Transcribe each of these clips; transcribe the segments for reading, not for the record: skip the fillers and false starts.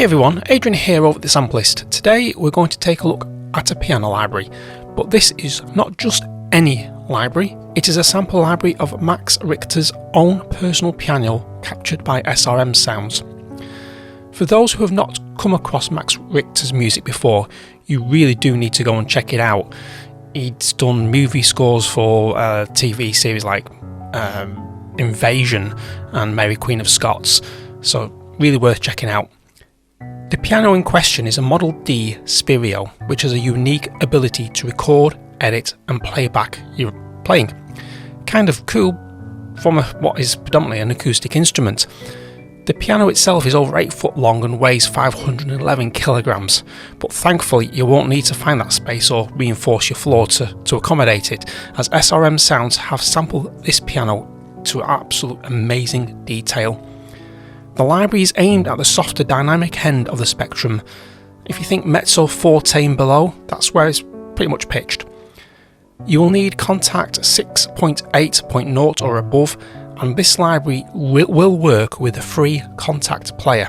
Hey everyone, Adrian here over at the Sampleist. Today we're going to take a look at a piano library, but this is not just any library, it is a sample library of Max Richter's own personal piano captured by SRM Sounds. For those who have not come across Max Richter's music before, you really do need to go and check it out. He's done movie scores for TV series like Invasion and Mary Queen of Scots, so really worth checking out. The piano in question is a Model D stereo, which has a unique ability to record, edit and play back your playing. Kind of cool from what is predominantly an acoustic instrument. The piano itself is over 8 foot long and weighs 511 kilograms, but thankfully you won't need to find that space or reinforce your floor to accommodate it, as SRM Sounds have sampled this piano to absolute amazing detail. The library is aimed at the softer dynamic end of the spectrum. If you think mezzo, forte and below, that's where it's pretty much pitched. You will need Kontakt 6.8.0 or above, and this library will work with the free Kontakt Player.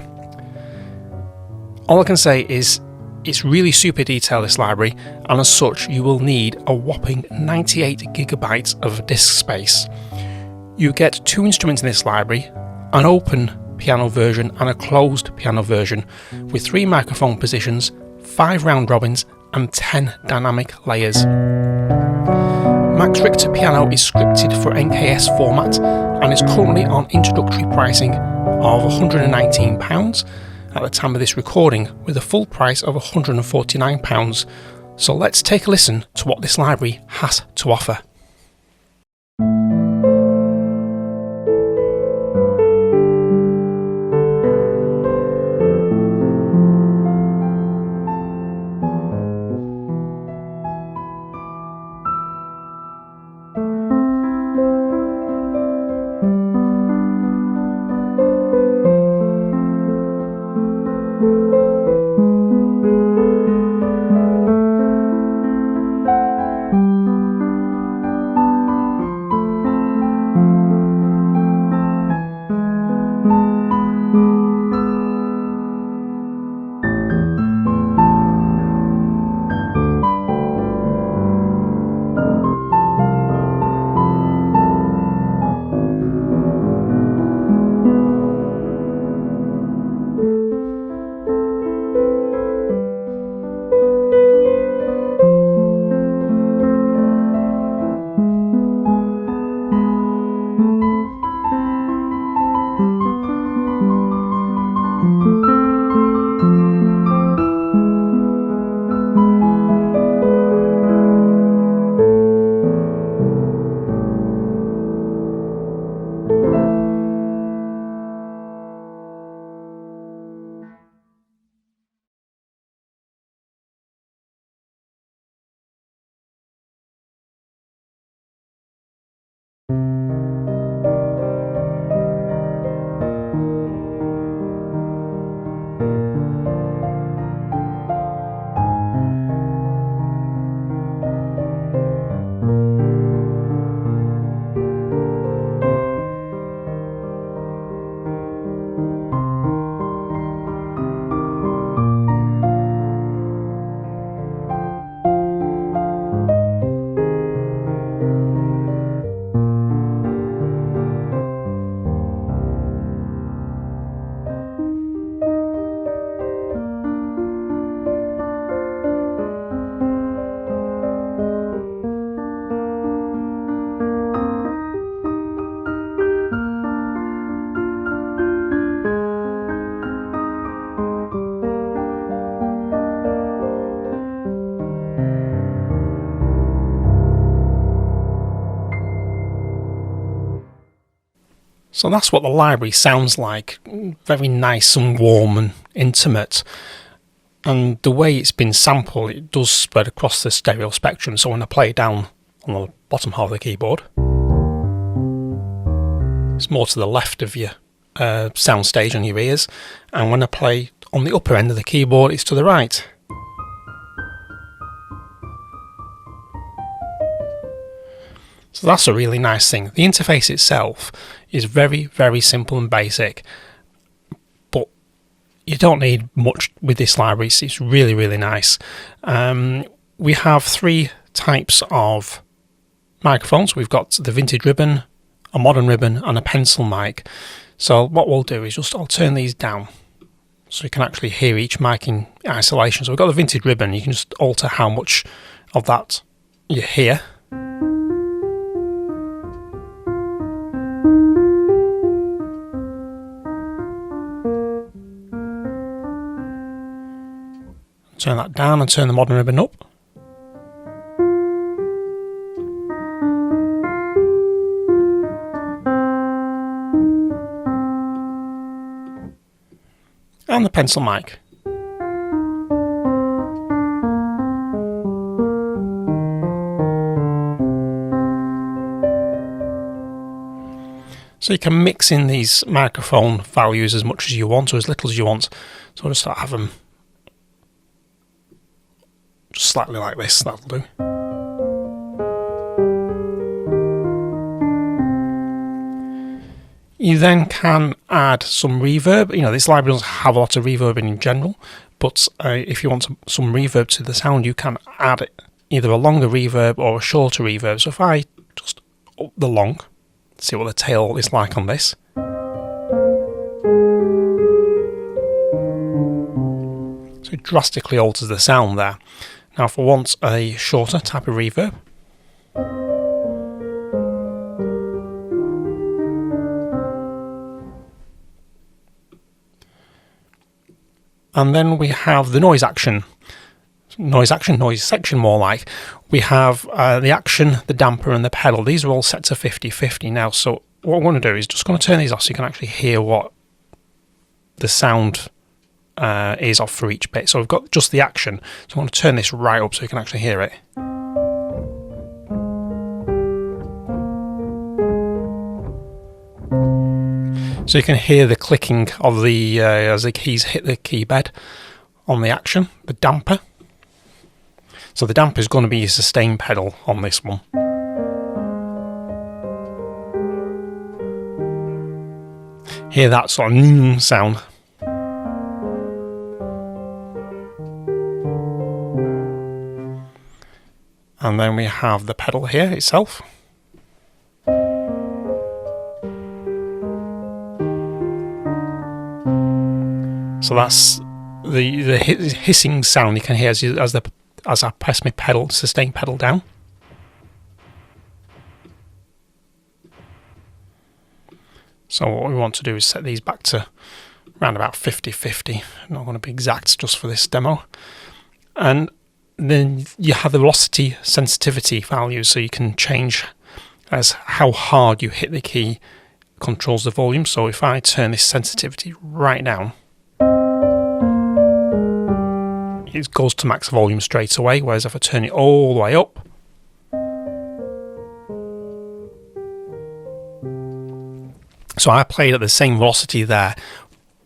All I can say is it's really super detailed, this library, and as such you will need a whopping 98 gigabytes of disk space. You get 2 instruments in this library, an open piano version and a closed piano version with 3 microphone positions, 5 round robins and 10 dynamic layers. Max Richter Piano is scripted for NKS format and is currently on introductory pricing of £119 at the time of this recording, with a full price of £149. So let's take a listen to what this library has to offer. So that's what the library sounds like, very nice and warm and intimate. And the way it's been sampled, it does spread across the stereo spectrum, so when I play it down on the bottom half of the keyboard, it's more to the left of your sound stage on your ears, and when I play on the upper end of the keyboard, it's to the right. So that's a really nice thing. The interface itself is very, very simple and basic, but you don't need much with this library. It's really, really nice. We have 3 types of microphones. We've got the vintage ribbon, a modern ribbon, and a pencil mic. So what we'll do is I'll turn these down so you can actually hear each mic in isolation. So we've got the vintage ribbon. You can just alter how much of that you hear. Turn that down and turn the modern ribbon up. And the pencil mic. So you can mix in these microphone values as much as you want or as little as you want. So I'll just have them slightly like this, that'll do. You then can add some reverb. You know, this library doesn't have a lot of reverb in general, but if you want some reverb to the sound, you can add either a longer reverb or a shorter reverb. So if I just up the long, see what the tail is like on this. So it drastically alters the sound there. Now if I want a shorter type of reverb, and then we have the noise section more like. We have the action, the damper and the pedal. These are all set to 50/50 now. So what I'm going to do is just going to turn these off so you can actually hear what the sound is off for each bit. So we've got just the action. So I want to turn this right up so you can actually hear it. So you can hear the clicking of the as the keys hit the key bed on the action, the damper. So the damper is going to be a sustain pedal on this one. Hear that sort of sound. And then we have the pedal here itself. So that's the hissing sound you can hear as I press my pedal, sustain pedal down. So what we want to do is set these back to around about 50/50. I'm not going to be exact just for this demo. And then you have the velocity sensitivity values, so you can change as how hard you hit the key controls the volume. So if I turn this sensitivity right down, it goes to max volume straight away, whereas if I turn it all the way up, so I played at the same velocity there,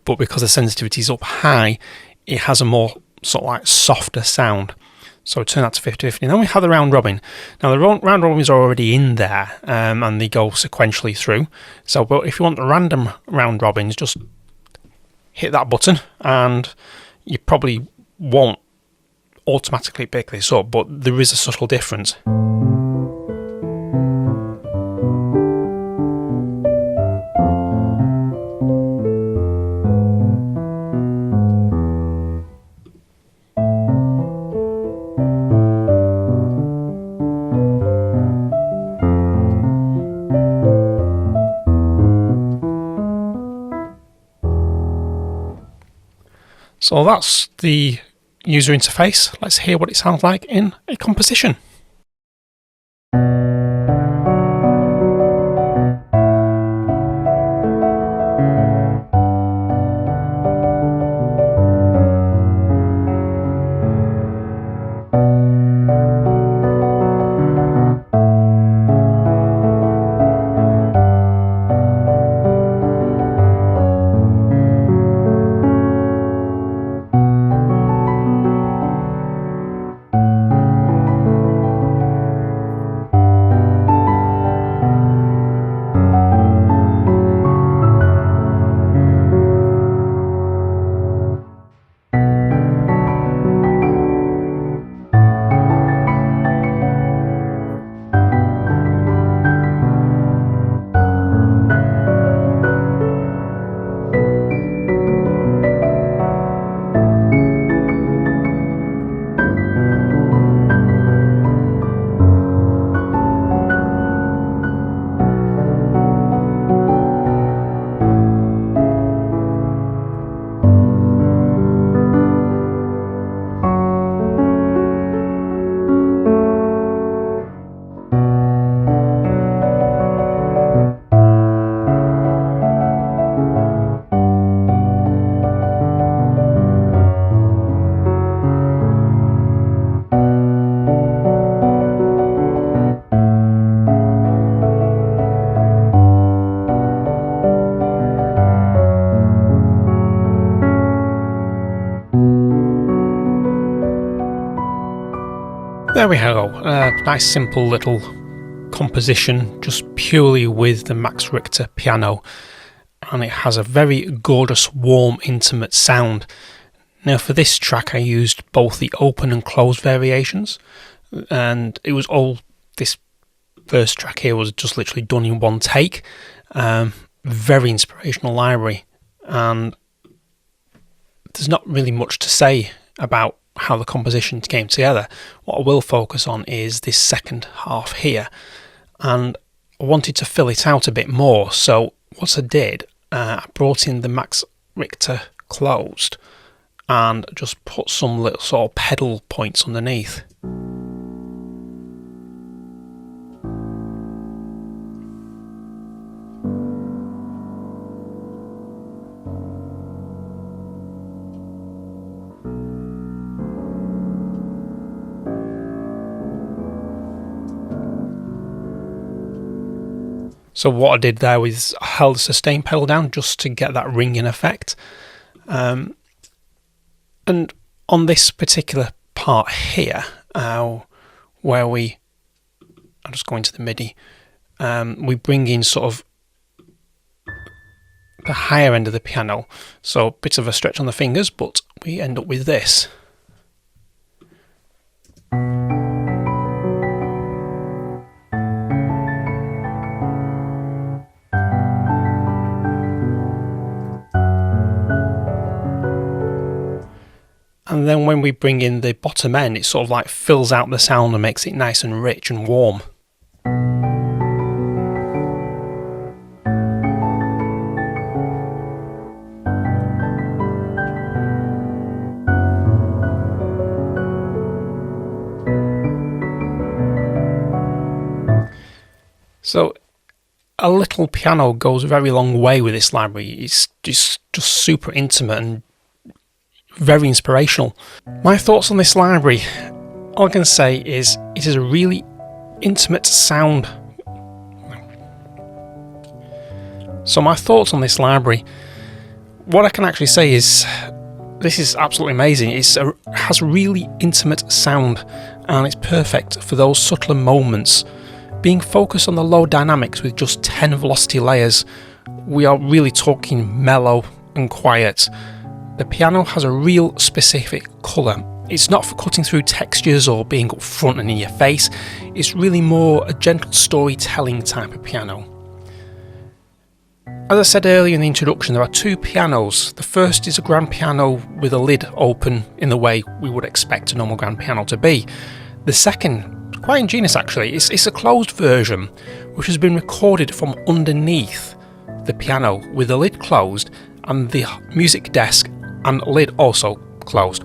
but because the sensitivity is up high, it has a more sort of like softer sound. So turn that to 50/50. And then we have the round robin. Now the round robins are already in there, and they go sequentially through. So, but if you want the random round robins, just hit that button, and you probably won't automatically pick this up, but there is a subtle difference. So that's the user interface. Let's hear what it sounds like in a composition. There we go, a nice simple little composition just purely with the Max Richter piano, and it has a very gorgeous, warm, intimate sound. Now for this track I used both the open and closed variations, and it was all, this first track here was just literally done in one take. Very inspirational library, and there's not really much to say about how the composition came together. What I will focus on is this second half here, and I wanted to fill it out a bit more. So what I did, I brought in the Max Richter closed and just put some little sort of pedal points underneath. So what I did there was I held the sustain pedal down just to get that ringing effect. And on this particular part here, where I'm just going to the MIDI, we bring in sort of the higher end of the piano. So a bit of a stretch on the fingers, but we end up with this. And then when we bring in the bottom end, it sort of like fills out the sound and makes it nice and rich and warm. So a little piano goes a very long way with this library. It's just super intimate and very inspirational. My thoughts on this library, all I can say is it is a really intimate sound. So my thoughts on this library, what I can actually say is this is absolutely amazing. It has really intimate sound, and it's perfect for those subtler moments. Being focused on the low dynamics with just 10 velocity layers, we are really talking mellow and quiet. The piano has a real specific colour. It's not for cutting through textures or being up front and in your face. It's really more a gentle storytelling type of piano. As I said earlier in the introduction, there are two pianos. The first is a grand piano with a lid open in the way we would expect a normal grand piano to be. The second, quite ingenious actually, it's a closed version which has been recorded from underneath the piano with the lid closed and the music desk and lid also closed.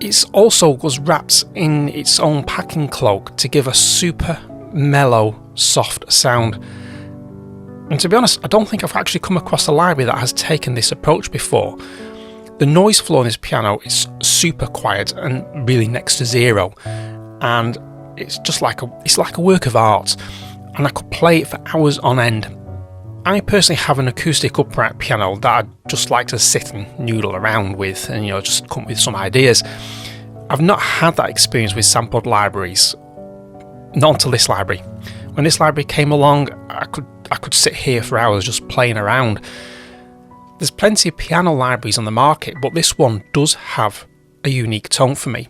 It also was wrapped in its own packing cloak to give a super mellow, soft sound. And to be honest, I don't think I've actually come across a library that has taken this approach before. The noise floor in this piano is super quiet and really next to zero, and it's just like a work of art, and I could play it for hours on end. I personally have an acoustic upright piano that I'd just like to sit and noodle around with and just come up with some ideas. I've not had that experience with sampled libraries, not until this library. When this library came along, I could sit here for hours just playing around. There's plenty of piano libraries on the market, but this one does have a unique tone for me.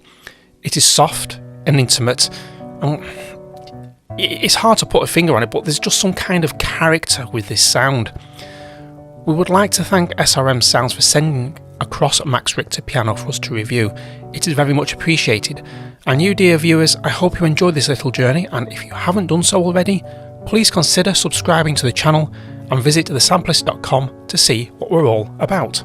It is soft and intimate, and it's hard to put a finger on it, but there's just some kind of character with this sound. We would like to thank SRM Sounds for sending across a Max Richter piano for us to review. It is very much appreciated. And you, dear viewers, I hope you enjoyed this little journey, and if you haven't done so already, please consider subscribing to the channel and visit thesampleist.com to see what we're all about.